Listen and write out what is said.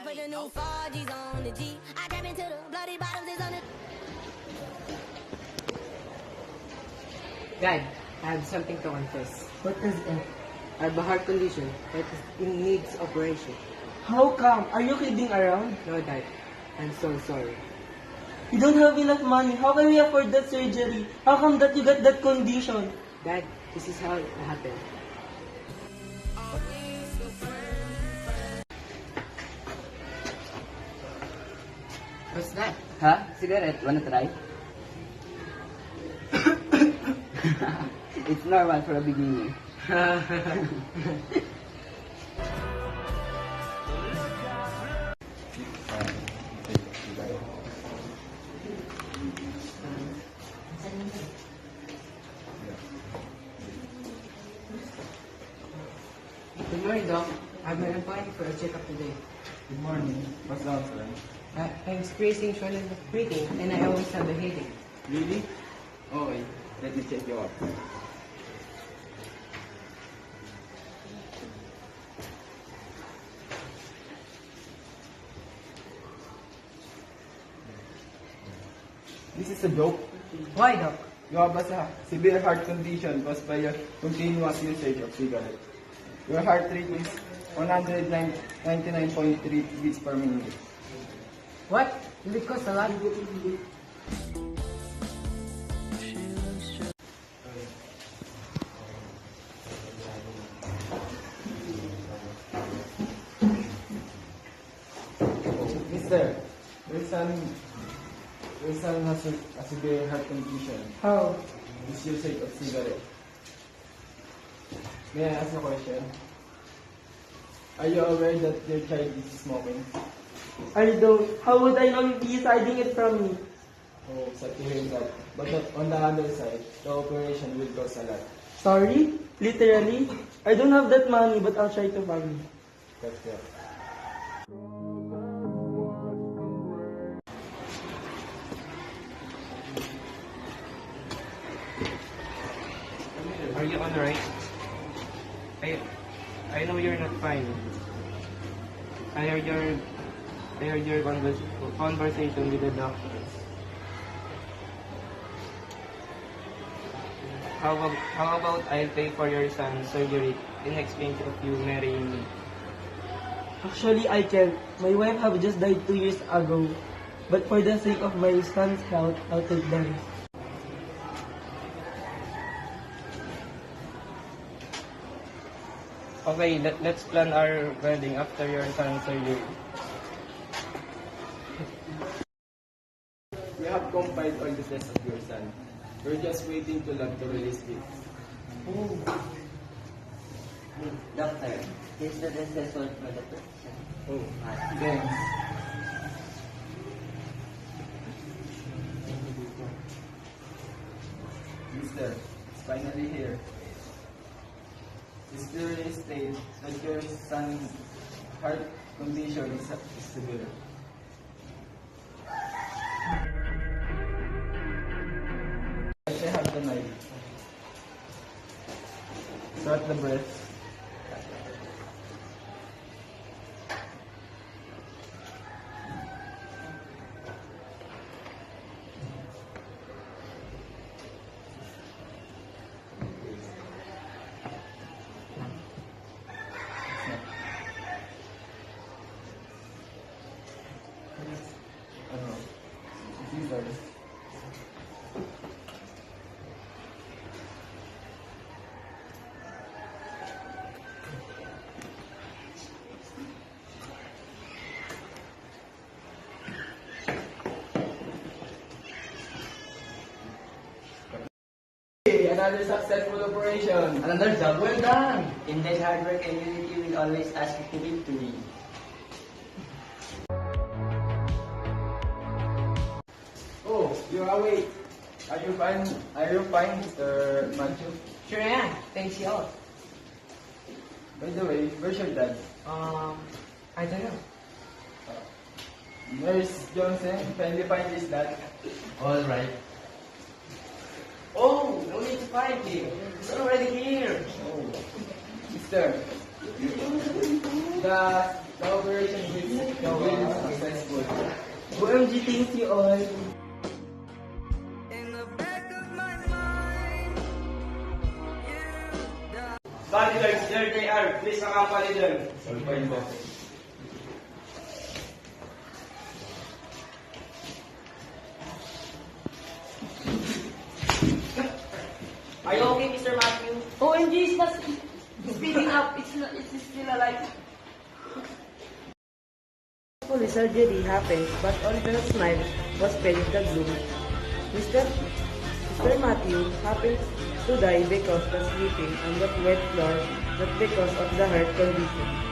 put the new 4Gs on the G. I tap into the bloody bottoms is on the. Dad, I have something to confess. What is it? I have a heart condition that needs operation. How come? Are you kidding around? No, Dad. I'm so sorry. You don't have enough money. How can we afford that surgery? How come that you got that condition? Dad, this is how it happened. What's that? Huh? Cigarette? Wanna try? It's normal for a beginner. Good morning, Doc. I've been applying for a checkup today. Good morning. What's wrong, sir? I'm experiencing swollen breathing and I always have a headache. Really? Okay, let me check you out. This is a joke. Why, Doc? You have a severe heart condition caused by your continuous usage of cigarette. Your heart rate is 199.3 beats per minute. What? Will it cost a lot? Mister, your son has a severe heart condition. How? His usage of cigarette. May I ask a question? Are you aware that your child is smoking? I don't. How would I know if he is hiding it from me? Oh, sad to hear that. But on the other side, the operation will cost a lot. Sorry? Literally? I don't have that money, but I'll try to find it. That's it. Are you alright? I know you're not fine. I heard your conversation with the doctor. How about I'll pay for your son's surgery in exchange of you marrying me? Actually, I can't. My wife have just died 2 years ago. But for the sake of my son's health, I'll take the risk. Okay, let's plan our wedding after your son's surgery. We have compiled all the tests of your son. We're just waiting to lab to release it. Doctor, this is the result for the person. Oh, thanks. Mister, it's finally here. It's clearly stated that your son's heart condition is severe. I have the knife. Start the breath. Scissors. Hey, another successful operation. Another job well done. In that hard work and unity will always ask you to victory. Oh, you're awake. Are you fine? Are you fine, Mr. Manchu? Sure I am. Thanks, y'all. By the way, where's your dad? I don't know. Nurse Johnson, kindly find his dad. All right. Oh, no need to find him. He's already here. Oh, Mister, the operation will ikaw will be successful. OMG, thank you all. Bodyguards, there they are. Please accompany them. All fine, boss. Are you okay, Mr. Matthew? OMG is not speeding up. It's still alive. Fully surgery happened, but Oliver's smile was filled with the gloom. Mr. Matthew happened to die because of sleeping on the wet floor, not because of the heart condition.